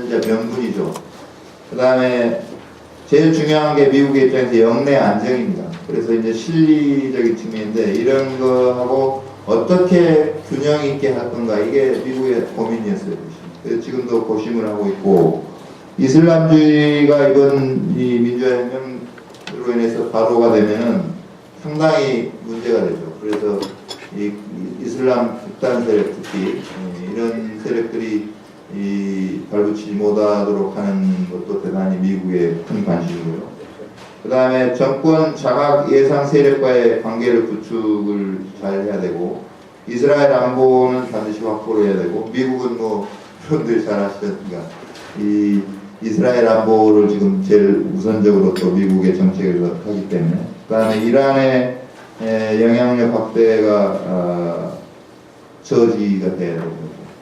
진짜 명분이죠. 그 다음에 제일 중요한 게 미국의 입장에서 영내 안정입니다. 그래서 이제 실리적인 측면인데 이런 거하고 어떻게 균형 있게 할 건가 이게 미국의 고민이었어요. 그래서 지금도 고심을 하고 있고 이슬람주의가 이번 이 민주화혁명으로 인해서 바로가 되면은 상당히 문제가 되죠. 그래서 이 이슬람 극단 세력 특히 이런 세력들이 이 발붙이지 못하도록 하는 것도 대단히 미국의 큰 관심이고요. 그 다음에 정권 장악 예상 세력과의 관계를 구축을 잘 해야 되고 이스라엘 안보는 반드시 확보를 해야 되고 미국은 뭐 여러분들이 잘 아시겠습니까? 이 이스라엘 안보를 지금 제일 우선적으로 또 미국의 정책에서 하기 때문에 그 다음에 이란의 영향력 확대가 저지가 돼야 되는 거죠.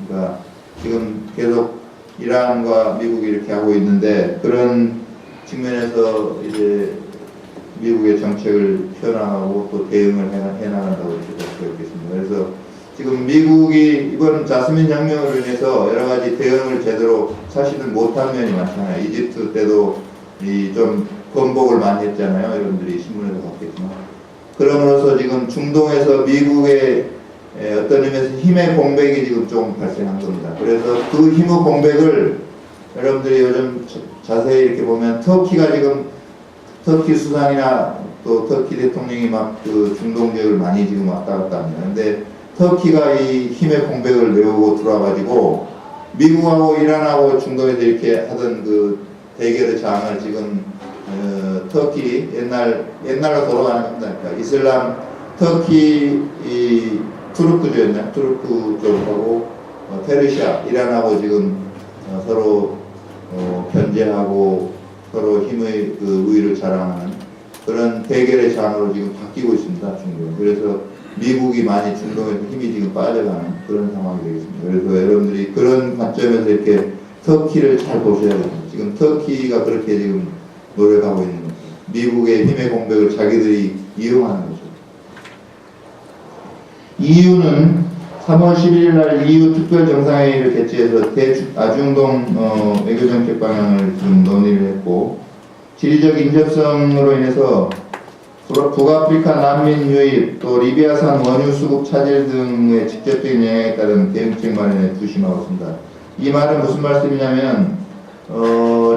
그러니까 지금 계속 이란과 미국이 이렇게 하고 있는데 그런 측면에서 이제 미국의 정책을 펴나가고 또 대응을 해나간다고 이렇게 볼 수가 있겠습니다. 그래서 지금 미국이 이번 자스민 혁명으로 인해서 여러 가지 대응을 제대로 사실은 못한 면이 많잖아요. 이집트 때도 좀 번복을 많이 했잖아요. 여러분들이 신문에서 봤겠지만. 그럼으로써 지금 중동에서 미국의 어떤 의미에서 힘의 공백이 지금 좀 발생한 겁니다. 그래서 그 힘의 공백을 여러분들이 요즘 자세히 이렇게 보면 터키가 지금 터키 수상이나 또 터키 대통령이 막 그 중동 지역을 많이 지금 왔다 갔다 합니다. 근데 터키가 이 힘의 공백을 메우고 들어와가지고 미국하고 이란하고 중동에서 이렇게 하던 그 대결의 장을 지금 터키 옛날로 돌아가는 겁니다. 그러니까 이슬람 터키 이 투르크주였나요? 투르크 쪽하고 페르시아 이란하고 지금 서로 견제하고 서로 힘의 그 우위를 자랑하는 그런 대결의 장으로 지금 바뀌고 있습니다. 중동. 그래서 미국이 많이 중동에서 힘이 지금 빠져가는 그런 상황이 되겠습니다. 그래서 여러분들이 그런 관점에서 이렇게 터키를 잘 보셔야 됩니다. 지금 터키가 그렇게 지금 노력하고 있는 거죠. 미국의 힘의 공백을 자기들이 이용하는 거죠. EU는 3월 11일 날 EU 특별 정상회의를 개최해서 아중동 외교정책 방향을 좀 논의를 했고 지리적 인접성으로 인해서 북아프리카 난민 유입, 또 리비아산 원유 수급 차질 등의 직접적인 영향에 따른 대응책 마련에 주심하고 있습니다. 이 말은 무슨 말씀이냐면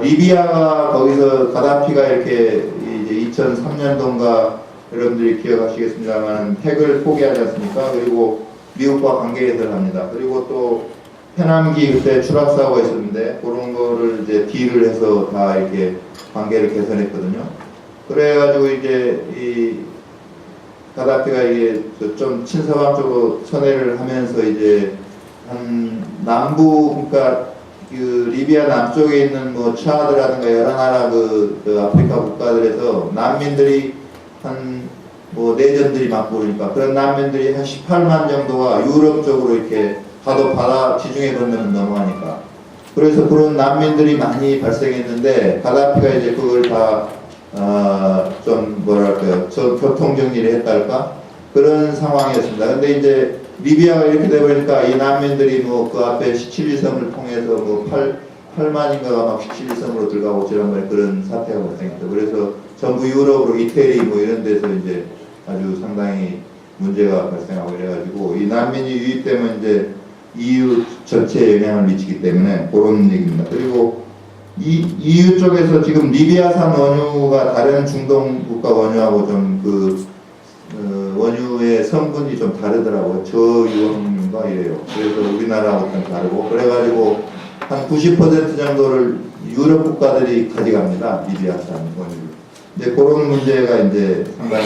리비아가 거기서 가다피가 이렇게 이제 2003년도인가 여러분들이 기억하시겠습니다만 핵을 포기하지 않습니까? 그리고 미국과 관계 개선을 합니다. 그리고 또 페남기 그때 추락사고가 있었는데 그런 거를 이제 딜을 해서 다 이렇게 관계를 개선했거든요. 그래가지고 이제 이 가다피가 이게 좀 친서방 쪽으로 선회를 하면서 이제 한 남부 그러니까 그 리비아 남쪽에 있는 뭐 차드라든가 여러 나라 그 아프리카 국가들에서 난민들이 한 뭐 내전들이 막 보니까 그런 난민들이 한 18만 정도가 유럽 쪽으로 이렇게 가도 바다 지중해 건너면 넘어가니까 그래서 그런 난민들이 많이 발생했는데 가다피가 이제 그걸 다 좀 뭐랄까요 교통 정리를 했달까 그런 상황이었습니다. 근데 이제 리비아가 이렇게 되버리니까 이 난민들이 뭐 그 앞에 시칠리섬을 통해서 뭐 8만인가가 막 시칠리섬으로 들어가고 지난번에 그런 사태가 발생했죠. 그래서 전부 유럽으로 이태리 뭐 이런 데서 이제 아주 상당히 문제가 발생하고 이래가지고 이 난민이 유입되면 이제 EU 전체에 영향을 미치기 때문에 그런 얘기입니다. 그리고 이 EU 쪽에서 지금 리비아산 원유가 다른 중동 국가 원유하고 좀 그 원유의 성분이 좀 다르더라고요. 저유황인가 이래요. 그래서 우리나라하고 좀 다르고 그래가지고 한 90% 정도를 유럽 국가들이 가져갑니다. 리비아산 원유를. 이제 그런 문제가 이제 상당히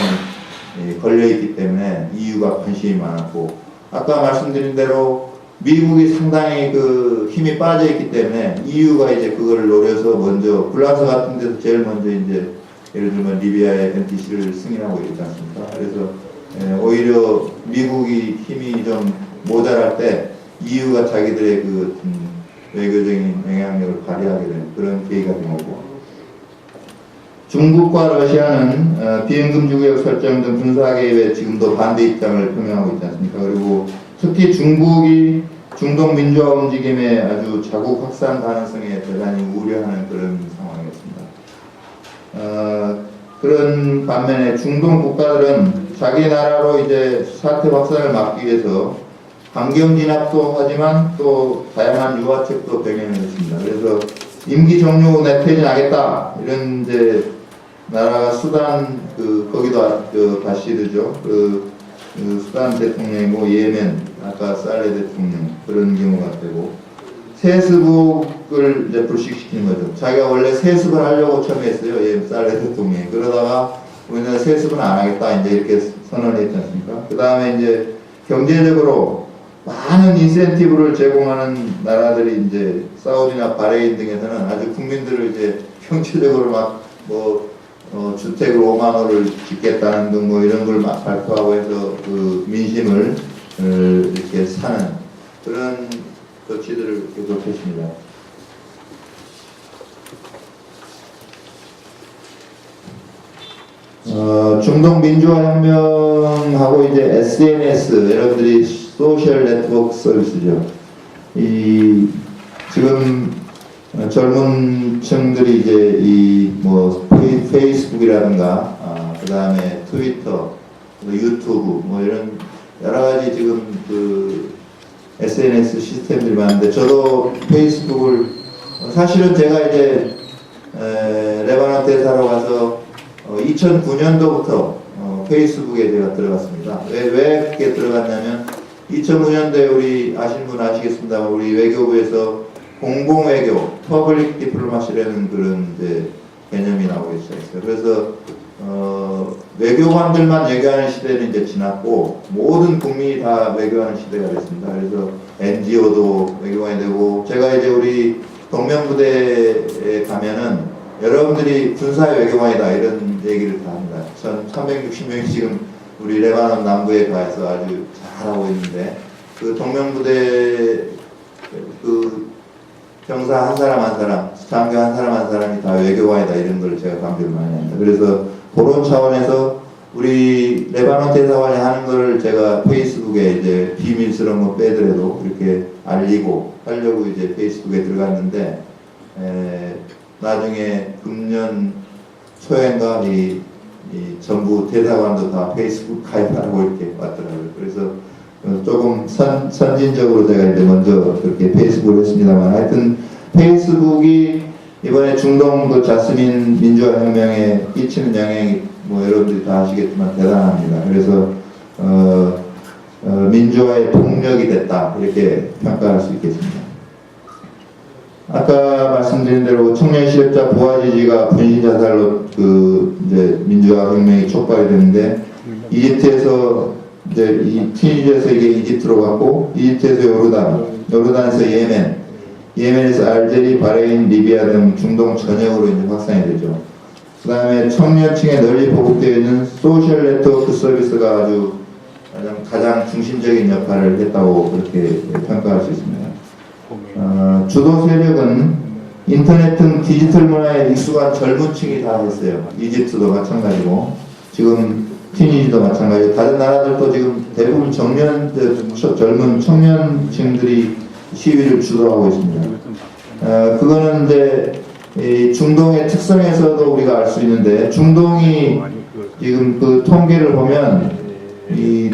걸려있기 때문에 EU가 관심이 많았고 아까 말씀드린 대로 미국이 상당히 그 힘이 빠져있기 때문에 EU가 이제 그걸 노려서 먼저 불란서 같은 데서 제일 먼저 이제 예를 들면 리비아의 NTC를 승인하고 있지 않습니까? 그래서 오히려 미국이 힘이 좀 모자랄 때 EU가 자기들의 그 외교적인 영향력을 발휘하게 되는 그런 계기가 된 거고 중국과 러시아는 비행금지구역 설정 등 군사 개입에 지금도 반대 입장을 표명하고 있지 않습니까? 그리고 특히 중국이 중동 민주화 움직임의 아주 자국 확산 가능성에 대단히 우려하는 그런 상황이었습니다. 그런 반면에 중동 국가들은 자기 나라로 이제 사태 확산을 막기 위해서 환경 진압도 하지만 또 다양한 유화책도 병행했습니다. 그래서 임기 종료 후 내 퇴진하겠다 이런 이제 나라가 수단 거기도 바시드죠. 수단 대통령이고 예멘 아까 살레 대통령 그런 경우가 되고 세습을 이제 불식시키는 거죠. 자기가 원래 세습을 하려고 처음에 했어요. 예, 살레 대통령이. 그러다가 우리는 세습은 안 하겠다 이제 이렇게 선언을 했지 않습니까? 그 다음에 이제 경제적으로 많은 인센티브를 제공하는 나라들이 이제 사우디나 바레인 등에서는 아주 국민들을 이제 경제적으로 주택을 5만 호를 짓겠다는 등 이런 걸 막 발표하고 해서 그 민심을 이렇게 사는 그런 조치들을 계속했습니다. 중동 민주화 혁명하고 이제 SNS 여러분들이 소셜 네트워크 서비스죠. 지금 젊은 층들이 이제 페이스북이라든가 그 다음에 트위터, 유튜브 이런 여러 가지 지금 SNS 시스템들이 많은데 저도 페이스북을 사실은 제가 이제 레바논 대사로 가서 2009년도부터 페이스북에 제가 들어갔습니다. 왜 이렇게 들어갔냐면 2009년도에 우리 아시는 분 아시겠습니다만 우리 외교부에서 공공외교, 퍼블릭 디플로마시라는 그런 이제 개념이 나오기 시작했어요. 그래서 외교관들만 외교하는 시대는 이제 지났고 모든 국민이 다 외교하는 시대가 됐습니다. 그래서 NGO도 외교관이 되고 제가 이제 우리 동명부대에 가면은 여러분들이 군사의 외교관이다 이런 얘기를 다 합니다. 1360명이 지금 우리 레바논 남부에 가서 아주 잘하고 있는데 그 동명부대 병사 한 사람 한 사람, 장교 한 사람 한 사람이 다 외교관이다 이런 걸 제가 강조를 많이 합니다. 그래서 그런 차원에서 우리 레바논 대사관이 하는 걸 제가 페이스북에 이제 비밀스러운 거 빼더라도 이렇게 알리고 하려고 이제 페이스북에 들어갔는데 나중에 금년 초인가 이 전부 대사관도 다 페이스북 가입하고 이렇게 왔더라고요. 그래서 조금 선진적으로 제가 이제 먼저 그렇게 페이스북을 했습니다만 하여튼 페이스북이 이번에 중동 그 자스민 민주화 혁명에 끼치는 영향이 여러분들이 다 아시겠지만 대단합니다. 그래서 민주화의 동력이 됐다 이렇게 평가할 수 있겠습니다. 아까 말씀드린 대로 청년 실업자 부하지지가 분신 자살로 이제 민주화 혁명이 촉발이 됐는데 이집트에서 이제 튀니지에서 이게 이집트로 갔고 이집트에서 요르단에서 예멘에서 알제리, 바레인, 리비아 등 중동 전역으로 이제 확산이 되죠. 그 다음에 청년층에 널리 보급되어 있는 소셜 네트워크 서비스가 아주 가장 중심적인 역할을 했다고 그렇게 평가할 수 있습니다. 주도 세력은 인터넷 등 디지털 문화에 익숙한 젊은 층이 다 했어요. 이집트도 마찬가지고 지금 튀니지도 마찬가지고 다른 나라들도 지금 대부분 젊은 청년층들이 시위를 주도하고 있습니다. 그거는 이제 이 중동의 특성에서도 우리가 알 수 있는데 중동이 지금 그 통계를 보면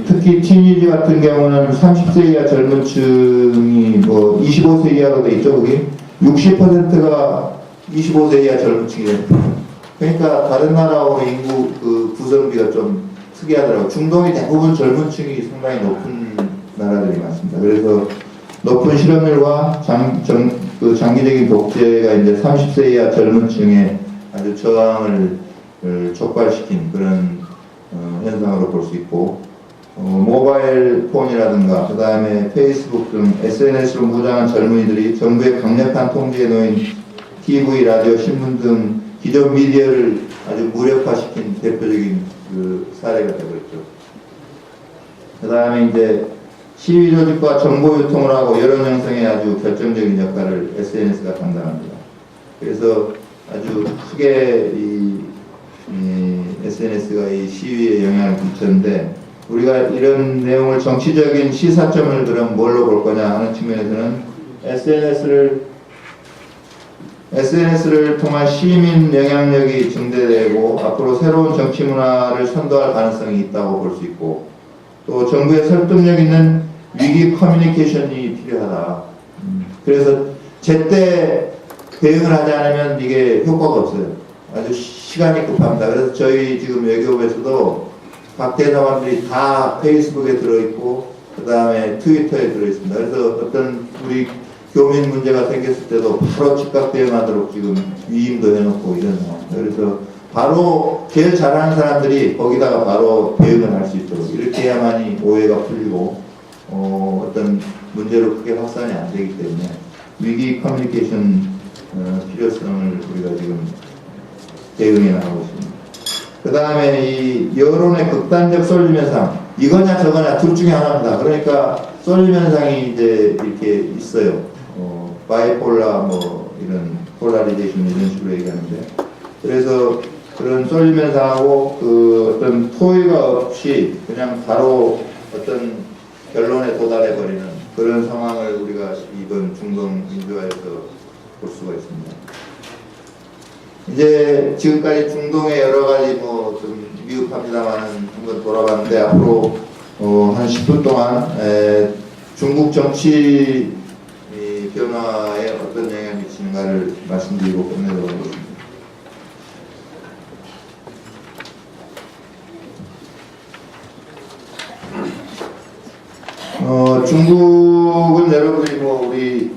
특히 튀니지 같은 경우는 30세 이하 젊은 층이 25세 이하로 돼 있죠. 거기 60%가 25세 이하 젊은 층이에요. 그러니까 다른 나라하고 인구 구성비가 좀 특이하더라고요. 중동이 대부분 젊은 층이 상당히 높은 나라들이 많습니다. 그래서 높은 실업률과 장기적인 독재가 이제 30세 이하 젊은 층에 아주 저항을 촉발시킨 그런 현상으로 볼 수 있고 모바일 폰이라든가 그 다음에 페이스북 등 SNS로 무장한 젊은이들이 정부의 강력한 통제에 놓인 TV, 라디오, 신문 등 기존 미디어를 아주 무력화시킨 대표적인 사례가 되어버렸죠. 그 다음에 이제 시위 조직과 정보 유통을 하고 여론 형성에 아주 결정적인 역할을 SNS가 담당합니다. 그래서 아주 크게 SNS가 이 시위에 영향을 끼쳤는데 우리가 이런 내용을 정치적인 시사점을 그럼 뭘로 볼 거냐 하는 측면에서는 SNS를 통한 시민 영향력이 증대되고 앞으로 새로운 정치 문화를 선도할 가능성이 있다고 볼 수 있고, 또 정부의 설득력 있는 위기 커뮤니케이션이 필요하다. 그래서 제때 대응을 하지 않으면 이게 효과가 없어요. 아주 시간이 급합니다. 그래서 저희 지금 외교부에서도 각 대사관들이 다 페이스북에 들어있고 그 다음에 트위터에 들어있습니다. 그래서 어떤 우리 교민 문제가 생겼을 때도 바로 즉각 대응하도록 지금 위임도 해놓고 이런 상황입니다. 그래서 바로 제일 잘하는 사람들이 거기다가 바로 대응을 할 수 있도록 이렇게 해야만이 오해가 풀리고 어떤 문제로 크게 확산이 안 되기 때문에 위기 커뮤니케이션 필요성을 우리가 지금 대응해 나가고 있습니다. 그 다음에 이 여론의 극단적 쏠림 현상, 이거냐 저거냐 둘 중에 하나입니다. 그러니까 쏠림 현상이 이제 이렇게 있어요. 바이폴라 뭐 이런 폴라리제이션 이런 식으로 얘기하는데, 그래서 그런 쏠림 현상하고 그 어떤 토의가 없이 그냥 바로 어떤 결론에 도달해 버리는 그런 상황을 우리가 이번 중동 민주화에서 볼 수가 있습니다. 이제 지금까지 중동의 여러 가지 뭐 좀 미흡합니다만은 한번 돌아봤는데, 앞으로 한 10분 동안 중국 정치 변화에 어떤 영향을 미치는가를 말씀드리고 끝내도록 하겠습니다. 중국은 여러분들이 뭐 우리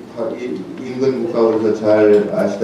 인근 국가로서 잘 아시다.